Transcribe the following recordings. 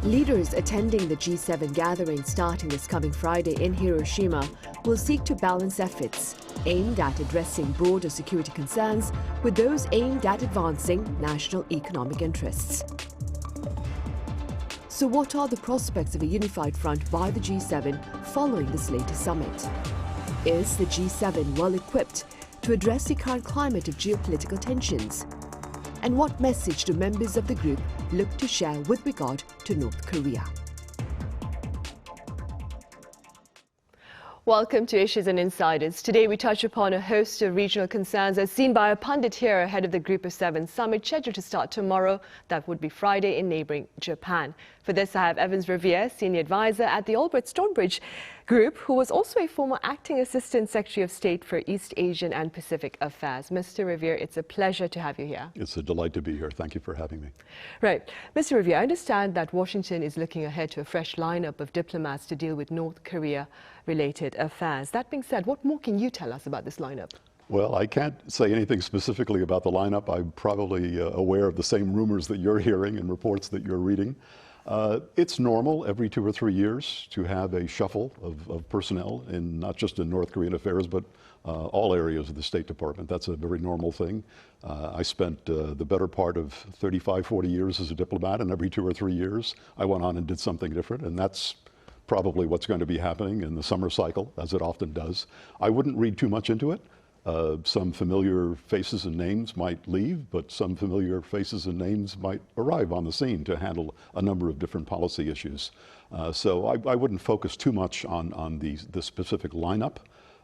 Leaders attending the G7 gathering starting this coming Friday in Hiroshima will seek to balance efforts aimed at addressing broader security concerns with those aimed at advancing national economic interests. So what are the prospects of a unified front by the G7 following this latest summit? Is the G7 well equipped to address the current climate of geopolitical tensions? And what message do members of the group look to share with regard to North Korea? Welcome to Issues and Insiders. Today we touch upon a host of regional concerns as seen by a pundit here ahead of the Group of Seven summit scheduled to start tomorrow. That would be Friday in neighbouring Japan. For this I have Evans Revere, Senior Advisor at the Albright Stonebridge Group, who was also a former Acting Assistant Secretary of State for East Asian and Pacific Affairs. Mr. Revere, it's a pleasure to have you here. It's a delight to be here. Thank you for having me. Right. Mr. Revere, I understand that Washington is looking ahead to a fresh lineup of diplomats to deal with North Korea-related affairs. That being said, what more can you tell us about this lineup? Well, I can't say anything specifically about the lineup. I'm probably aware of the same rumors that you're hearing and reports that you're reading. It's normal every 2 or 3 years to have a shuffle of personnel, in not just in North Korean affairs, but all areas of the State Department. That's a very normal thing. I spent the better part of 35, 40 years as a diplomat, and every 2 or 3 years I went on and did something different, and that's probably what's going to be happening in the summer cycle, as it often does. I wouldn't read too much into it. Some familiar faces and names might leave, but some familiar faces and names might arrive on the scene to handle a number of different policy issues. So I wouldn't focus too much on the specific lineup,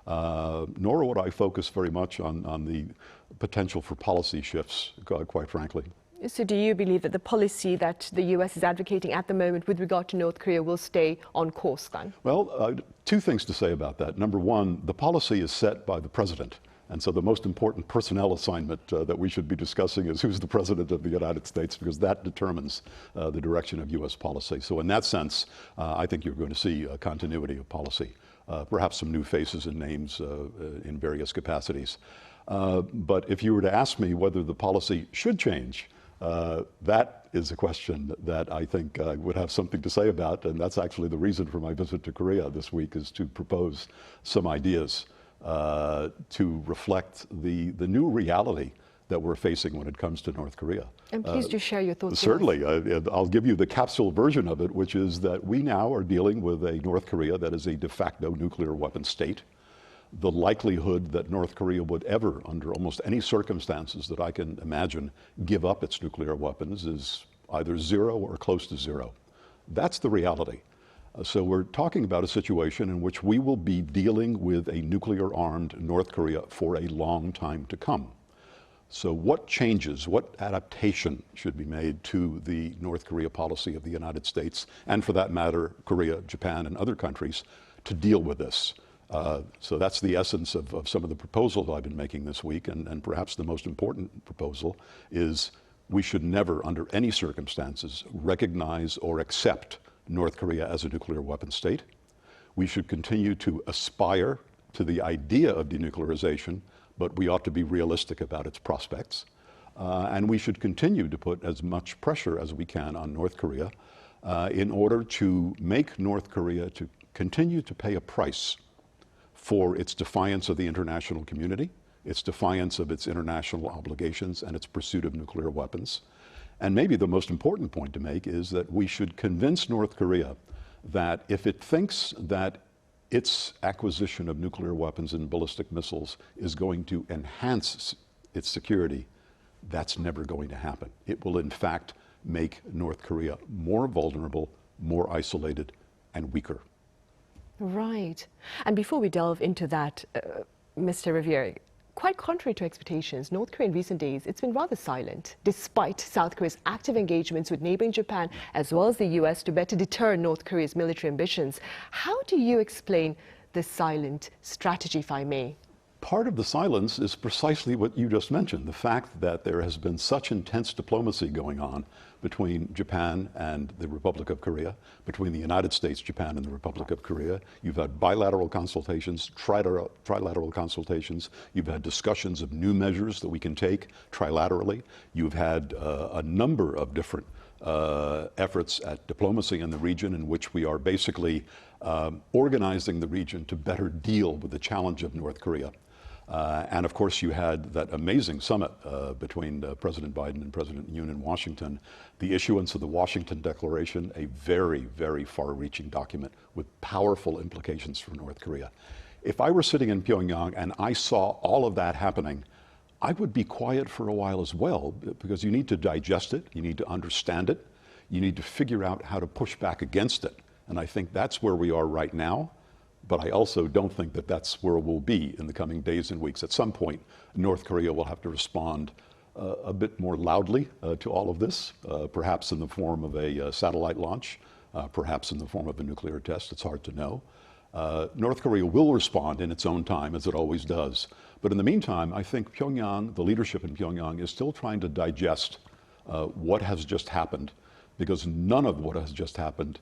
nor would I focus very much on the potential for policy shifts, quite frankly. So do you believe that the policy that the U.S. is advocating at the moment with regard to North Korea will stay on course then? Well, two things to say about that. Number one, the policy is set by the president. And so the most important personnel assignment that we should be discussing is who's the president of the United States, because that determines the direction of U.S. policy. So in that sense, I think you're going to see a continuity of policy, perhaps some new faces and names in various capacities. But if you were to ask me whether the policy should change, that is a question that I think I would have something to say about, and that's actually the reason for my visit to Korea this week, is to propose some ideas to reflect the new reality that we're facing when it comes to North Korea. And please do share your thoughts. Certainly. I'll give you the capsule version of it, which is that we now are dealing with a North Korea that is a de facto nuclear weapon state. The likelihood that North Korea would ever, under almost any circumstances that I can imagine, give up its nuclear weapons is either zero or close to zero. That's the reality. So we're talking about a situation in which we will be dealing with a nuclear-armed North Korea for a long time to come. So what changes, what adaptation should be made to the North Korea policy of the United States, and for that matter, Korea, Japan, and other countries, to deal with this? So that's the essence of some of the proposals I've been making this week, and perhaps the most important proposal is we should never, under any circumstances, recognize or accept North Korea as a nuclear weapon state. We should continue to aspire to the idea of denuclearization, but we ought to be realistic about its prospects. And we should continue to put as much pressure as we can on North Korea in order to make North Korea to continue to pay a price for its defiance of the international community, its defiance of its international obligations, and its pursuit of nuclear weapons. And maybe the most important point to make is that we should convince North Korea that if it thinks that its acquisition of nuclear weapons and ballistic missiles is going to enhance its security, that's never going to happen. It will in fact make North Korea more vulnerable, more isolated, and weaker. Right. And before we delve into that, Mr. Revere, quite contrary to expectations, North Korea in recent days, it's been rather silent, despite South Korea's active engagements with neighboring Japan as well as the US to better deter North Korea's military ambitions. How do you explain this silent strategy, if I may? Part of the silence is precisely what you just mentioned, the fact that there has been such intense diplomacy going on between Japan and the Republic of Korea, between the United States, Japan, and the Republic of Korea. You've had bilateral consultations, trilateral consultations. You've had discussions of new measures that we can take trilaterally. You've had a number of different efforts at diplomacy in the region, in which we are basically organizing the region to better deal with the challenge of North Korea. And of course, you had that amazing summit between President Biden and President Yoon in Washington, the issuance of the Washington Declaration, a very, very far-reaching document with powerful implications for North Korea. If I were sitting in Pyongyang and I saw all of that happening, I would be quiet for a while as well, because you need to digest it, you need to understand it, you need to figure out how to push back against it. And I think that's where we are right now. But I also don't think that that's where we'll be in the coming days and weeks. At some point, North Korea will have to respond a bit more loudly to all of this, perhaps in the form of a satellite launch, perhaps in the form of a nuclear test. It's hard to know. North Korea will respond in its own time, as it always does. But in the meantime, I think Pyongyang, the leadership in Pyongyang, is still trying to digest what has just happened, because none of what has just happened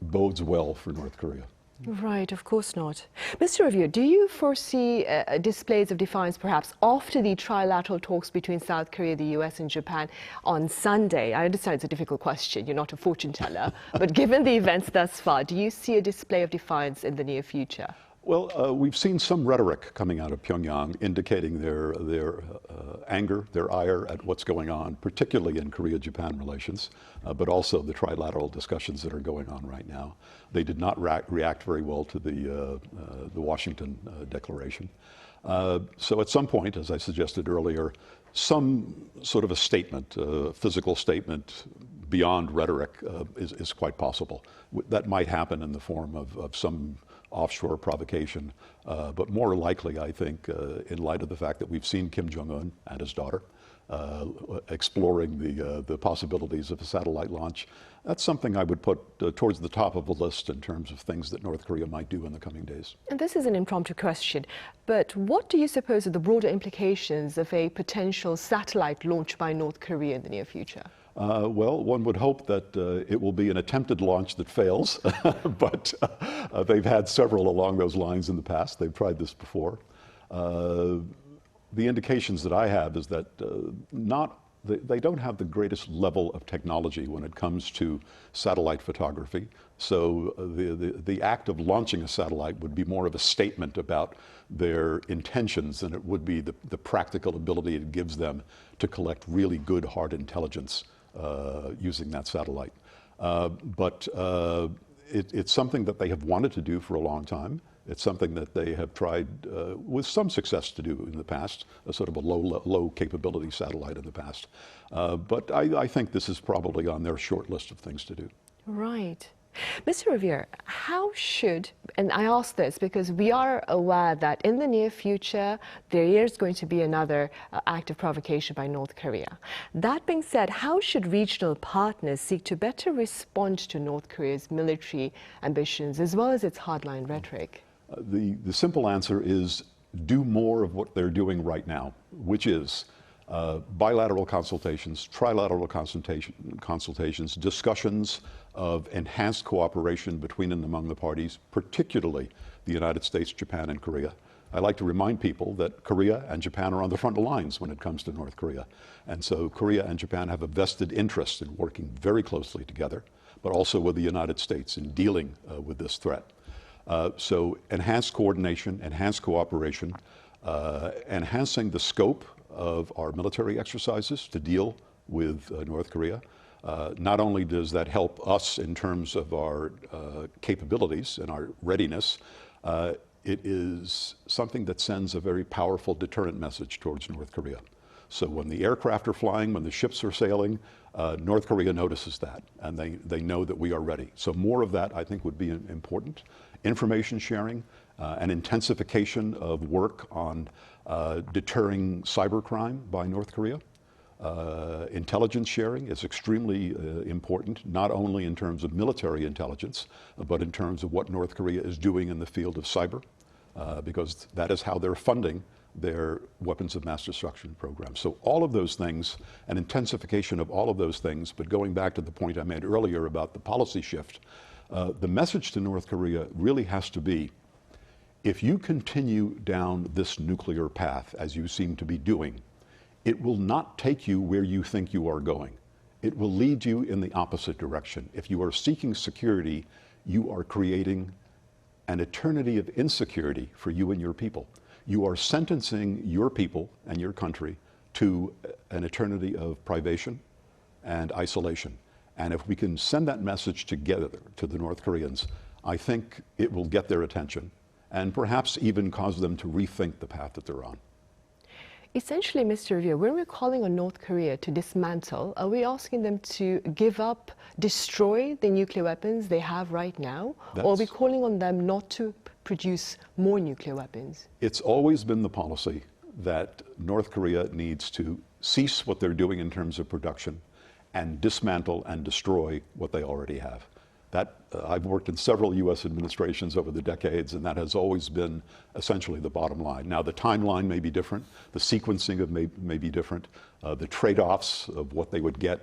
bodes well for North Korea. Right, of course not. Mr. Revere, do you foresee displays of defiance perhaps after the trilateral talks between South Korea, the US and Japan on Sunday? I understand it's a difficult question, you're not a fortune teller, but given the events thus far, do you see a display of defiance in the near future? Well, we've seen some rhetoric coming out of Pyongyang indicating their anger, their ire at what's going on, particularly in Korea-Japan relations, but also the trilateral discussions that are going on right now. They did not react very well to the Washington Declaration. So at some point, as I suggested earlier, some sort of a statement, a physical statement beyond rhetoric is quite possible. That might happen in the form of some offshore provocation, but more likely, I think, in light of the fact that we've seen Kim Jong-un and his daughter exploring the possibilities of a satellite launch, that's something I would put towards the top of the list in terms of things that North Korea might do in the coming days. And this is an impromptu question, but what do you suppose are the broader implications of a potential satellite launch by North Korea in the near future? Well, one would hope that it will be an attempted launch that fails, but they've had several along those lines in the past. They've tried this before. The indications that I have is that they don't have the greatest level of technology when it comes to satellite photography. So the act of launching a satellite would be more of a statement about their intentions than it would be the practical ability it gives them to collect really good, hard intelligence using that satellite. But it's something that they have wanted to do for a long time. It's something that they have tried with some success to do in the past, a sort of a low capability satellite in the past. But I think this is probably on their short list of things to do. Right. Mr. Revere, how should, and I ask this because we are aware that in the near future, there is going to be another act of provocation by North Korea. That being said, how should regional partners seek to better respond to North Korea's military ambitions as well as its hardline rhetoric? The simple answer is do more of what they're doing right now, which is bilateral consultations, trilateral consultations, discussions of enhanced cooperation between and among the parties, particularly the United States, Japan, and Korea. I like to remind people that Korea and Japan are on the front lines when it comes to North Korea. And so Korea and Japan have a vested interest in working very closely together, but also with the United States in dealing with this threat. So enhanced coordination, enhanced cooperation, enhancing the scope of our military exercises to deal with North Korea. Not only does that help us in terms of our capabilities and our readiness, it is something that sends a very powerful deterrent message towards North Korea. So when the aircraft are flying, when the ships are sailing, North Korea notices that, and they know that we are ready. So more of that, I think, would be important. Information sharing, an intensification of work on deterring cybercrime by North Korea. Intelligence sharing is extremely important, not only in terms of military intelligence, but in terms of what North Korea is doing in the field of cyber, because that is how they're funding their weapons of mass destruction program. So all of those things, an intensification of all of those things, but going back to the point I made earlier about the policy shift, the message to North Korea really has to be, if you continue down this nuclear path, as you seem to be doing, it will not take you where you think you are going. it will lead you in the opposite direction. If you are seeking security, you are creating an eternity of insecurity for you and your people. You are sentencing your people and your country to an eternity of privation and isolation. And if we can send that message together to the North Koreans, I think it will get their attention and perhaps even cause them to rethink the path that they're on. Essentially, Mr. Revere, when we're calling on North Korea to dismantle, are we asking them to give up, destroy the nuclear weapons they have right now? Or are we calling on them not to produce more nuclear weapons? It's always been the policy that North Korea needs to cease what they're doing in terms of production and dismantle and destroy what they already have. I've worked in several U.S. administrations over the decades, and that has always been essentially the bottom line. Now, the timeline may be different, the sequencing of may be different, the trade-offs of what they would get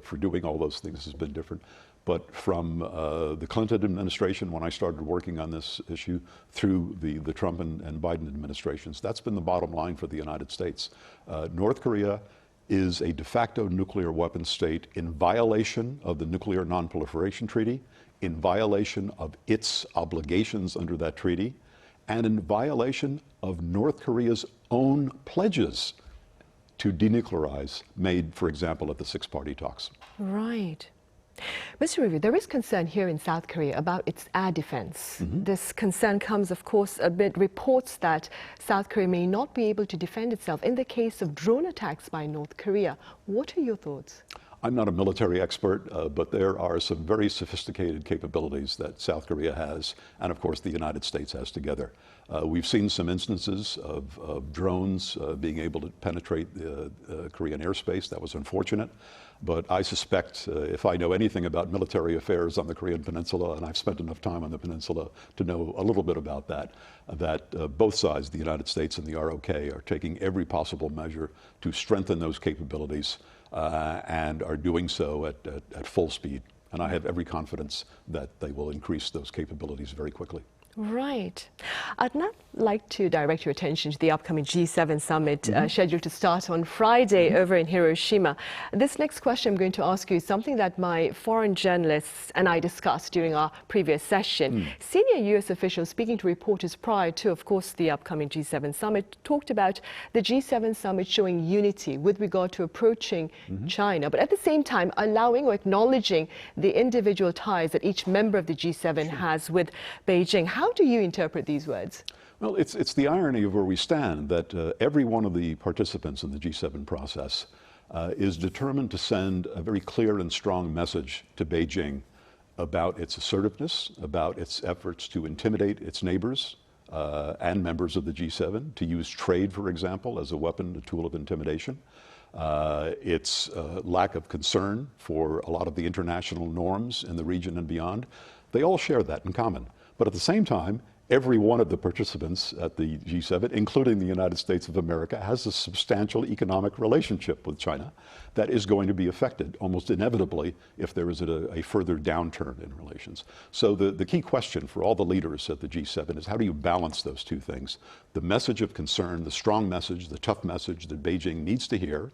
for doing all those things has been different. But from the Clinton administration, when I started working on this issue, through the Trump and Biden administrations, that's been the bottom line for the United States. North Korea is a de facto nuclear weapons state in violation of the Nuclear Non-Proliferation Treaty, in violation of its obligations under that treaty, and in violation of North Korea's own pledges to denuclearize, made, for example, at the six-party talks. Right. Mr. Revere, there is concern here in South Korea about its air defense. This concern comes, of course, amid reports that South Korea may not be able to defend itself in the case of drone attacks by North Korea. What are your thoughts? I'm not a military expert, but there are some very sophisticated capabilities that South Korea has, and of course the United States has together. We've seen some instances of drones being able to penetrate the Korean airspace. That was unfortunate. But I suspect, if I know anything about military affairs on the Korean Peninsula, and I've spent enough time on the peninsula to know a little bit about that, both sides, the United States and the ROK, are taking every possible measure to strengthen those capabilities and are doing so at full speed. And I have every confidence that they will increase those capabilities very quickly. Right. I'd now like to direct your attention to the upcoming G7 summit scheduled to start on Friday over in Hiroshima. This next question I'm going to ask you is something that my foreign journalists and I discussed during our previous session. Senior U.S. officials speaking to reporters prior to, of course, the upcoming G7 summit talked about the G7 summit showing unity with regard to approaching China, but at the same time allowing or acknowledging the individual ties that each member of the G7 has with Beijing. How do you interpret these words? Well, it's the irony of where we stand, that every one of the participants in the G7 process is determined to send a very clear and strong message to Beijing about its assertiveness, about its efforts to intimidate its neighbors and members of the G7, to use trade, for example, as a weapon, a tool of intimidation. Its lack of concern for a lot of the international norms in the region and beyond. They all share that in common. But at the same time, every one of the participants at the G7, including the United States of America, has a substantial economic relationship with China that is going to be affected almost inevitably if there is a further downturn in relations. So the key question for all the leaders at the G7 is, how do you balance those two things? The message of concern, the strong message, the tough message that Beijing needs to hear,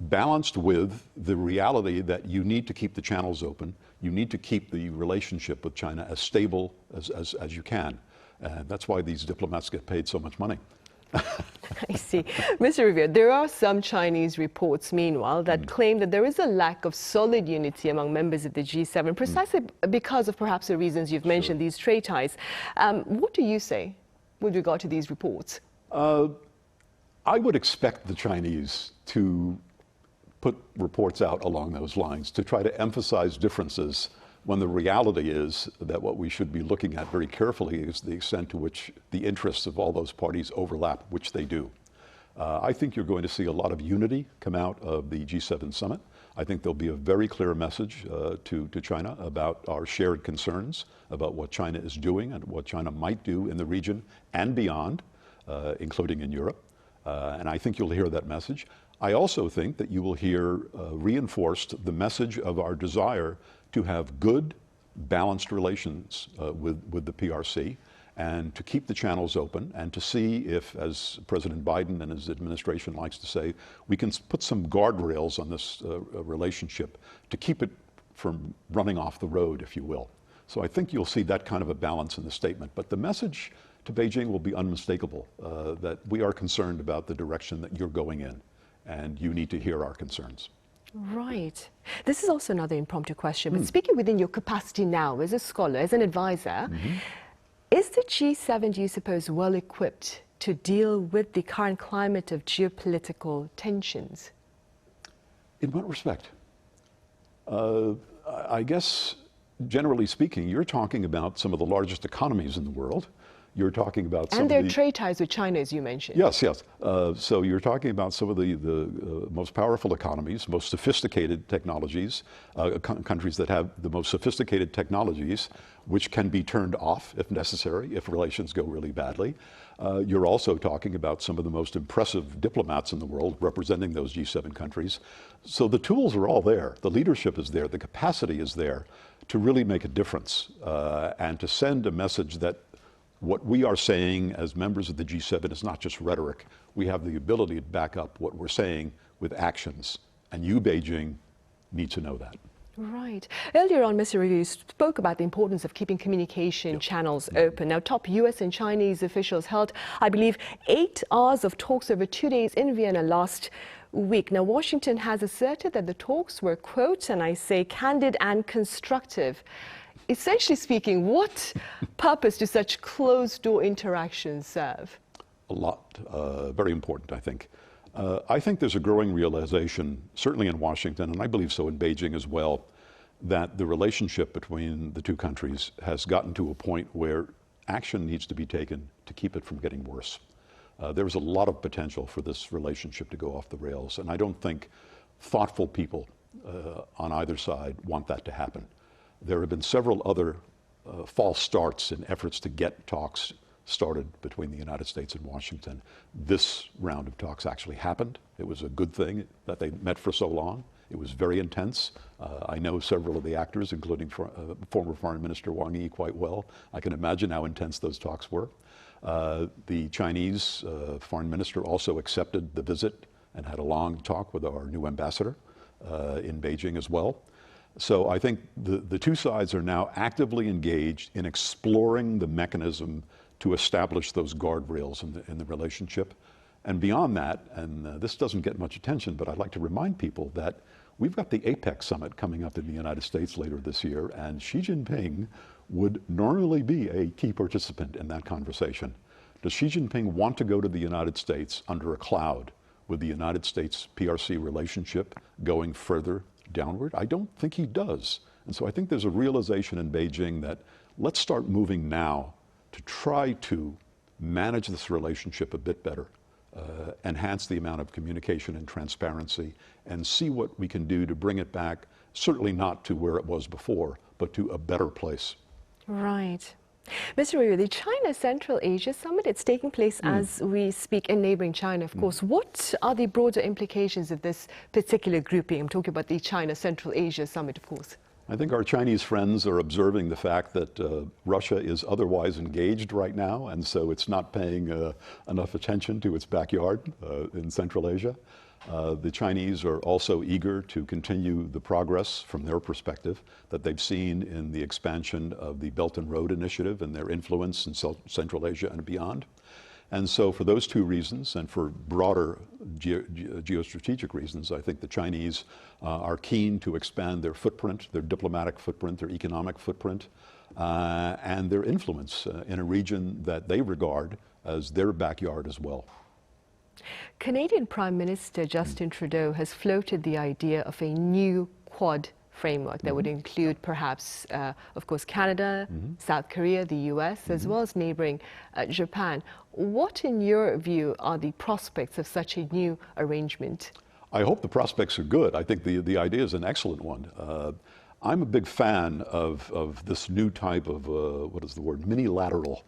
balanced with the reality that you need to keep the channels open. You need to keep the relationship with China as stable as you can. And that's why these diplomats get paid so much money. I see. Mr. Revere, there are some Chinese reports, meanwhile, that claim that there is a lack of solid unity among members of the G7, precisely because of perhaps the reasons you've mentioned, these trade ties. What do you say with regard to these reports? I would expect the Chinese to put reports out along those lines, to try to emphasize differences when the reality is that what we should be looking at very carefully is the extent to which the interests of all those parties overlap, which they do. I think you're going to see a lot of unity come out of the G7 summit. I think there'll be a very clear message to China about our shared concerns, about what China is doing and what China might do in the region and beyond, including in Europe. And I think you'll hear that message. I also think that you will hear reinforced the message of our desire to have good, balanced relations with the PRC, and to keep the channels open and to see if, as President Biden and his administration likes to say, we can put some guardrails on this relationship to keep it from running off the road, if you will. So I think you'll see that kind of a balance in the statement. But the message to Beijing will be unmistakable, that we are concerned about the direction that you're going in, and you need to hear our concerns. Right. This is also another impromptu question, but speaking within your capacity now as a scholar, as an advisor, is the G7, do you suppose, well equipped to deal with the current climate of geopolitical tensions? In what respect? I guess, generally speaking, you're talking about some of the largest economies in the world. You're talking about some and their trade ties with China, as you mentioned. Yes, yes. So you're talking about some of the most powerful economies, most sophisticated technologies, countries that have the most sophisticated technologies, which can be turned off if necessary, if relations go really badly. You're also talking about some of the most impressive diplomats in the world representing those G7 countries. So the tools are all there. The leadership is there. The capacity is there to really make a difference and to send a message that what we are saying as members of the G7 is not just rhetoric. We have the ability to back up what we're saying with actions. And you, Beijing, need to know that. Right. Earlier on, Mr. Revere, you spoke about the importance of keeping communication channels open. Now, top US and Chinese officials held, I believe, 8 hours of talks over 2 days in Vienna last week. Now, Washington has asserted that the talks were, quote, and I say, candid and constructive. Essentially speaking, what purpose do such closed-door interactions serve? A lot. Very important, I think. I think there's a growing realization, certainly in Washington, and I believe so in Beijing as well, that the relationship between the two countries has gotten to a point where action needs to be taken to keep it from getting worse. There's a lot of potential for this relationship to go off the rails, and I don't think thoughtful people on either side want that to happen. There have been several other false starts in efforts to get talks started between the United States and Washington. This round of talks actually happened. It was a good thing that they met for so long. It was very intense. I know several of the actors, including former Foreign Minister Wang Yi, quite well. I can imagine how intense those talks were. The Chinese foreign minister also accepted the visit and had a long talk with our new ambassador in Beijing as well. So I think the two sides are now actively engaged in exploring the mechanism to establish those guardrails in the relationship. And beyond that, and this doesn't get much attention, but I'd like to remind people that we've got the APEC summit coming up in the United States later this year, and Xi Jinping would normally be a key participant in that conversation. Does Xi Jinping want to go to the United States under a cloud with the United States PRC relationship going further downward? I don't think he does. And so I think there's a realization in Beijing that let's start moving now to try to manage this relationship a bit better, enhance the amount of communication and transparency, and see what we can do to bring it back, certainly not to where it was before, but to a better place. Right. Mr. Revere, the China Central Asia Summit, it's taking place as we speak in neighboring China, of course. What are the broader implications of this particular grouping? I'm talking about the China Central Asia Summit, of course. I think our Chinese friends are observing the fact that Russia is otherwise engaged right now, and so it's not paying enough attention to its backyard in Central Asia. The Chinese are also eager to continue the progress from their perspective that they've seen in the expansion of the Belt and Road Initiative and their influence in Central Asia and beyond. And so for those two reasons and for broader geostrategic reasons, I think the Chinese are keen to expand their footprint, their diplomatic footprint, their economic footprint, and their influence in a region that they regard as their backyard as well. Canadian Prime Minister Justin Trudeau has floated the idea of a new Quad framework that would include perhaps, of course, Canada, South Korea, the US, as well as neighboring Japan. What, in your view, are the prospects of such a new arrangement? I hope the prospects are good. I think the idea is an excellent one. I'm a big fan of this new type of, what is the word, minilateral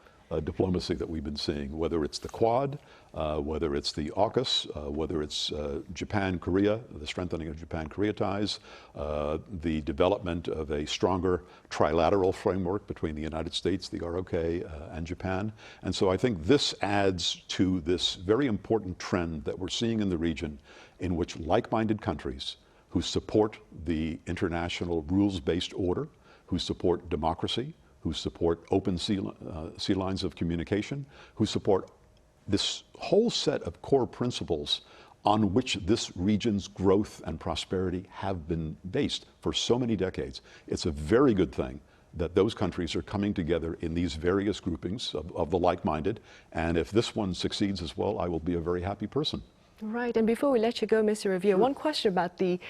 diplomacy that we've been seeing, whether it's the Quad, whether it's the AUKUS, whether it's Japan-Korea, the strengthening of Japan-Korea ties, the development of a stronger trilateral framework between the United States, the ROK, and Japan. And so I think this adds to this very important trend that we're seeing in the region, in which like-minded countries who support the international rules-based order, who support democracy, who support open sea lines of communication, who support this whole set of core principles on which this region's growth and prosperity have been based for so many decades. It's a very good thing that those countries are coming together in these various groupings of the like-minded, and if this one succeeds as well, I will be a very happy person. Right, and before we let you go, Mr. Revere, one question about the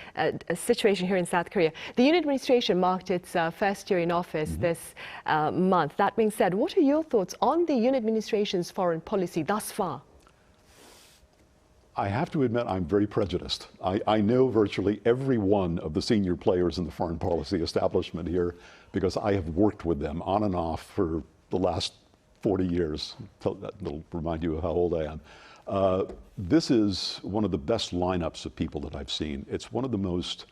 situation here in South Korea. The Yoon administration marked its first year in office this month. That being said, what are your thoughts on the Yoon administration's foreign policy thus far? I have to admit I'm very prejudiced. I know virtually every one of the senior players in the foreign policy establishment here because I have worked with them on and off for the last 40 years. That'll remind you of how old I am. This is one of the best lineups of people that I've seen. It's one of the most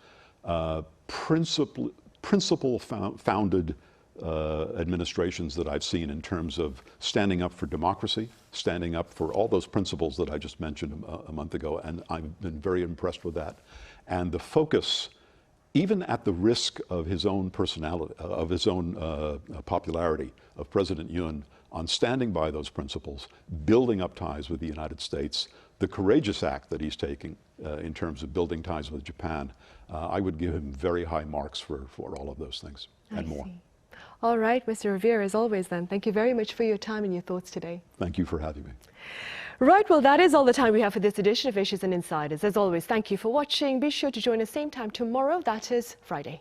principle-founded administrations that I've seen in terms of standing up for democracy, standing up for all those principles that I just mentioned a month ago, and I've been very impressed with that. And the focus, even at the risk of his own personality, of his own popularity, of President Yoon, on standing by those principles, building up ties with the United States, the courageous act that he's taking in terms of building ties with Japan, I would give him very high marks for all of those things and more. All right, Mr. Revere, as always then, thank you very much for your time and your thoughts today. Thank you for having me. Right, well, that is all the time we have for this edition of Issues and Insiders. As always, thank you for watching. Be sure to join us same time tomorrow, that is Friday.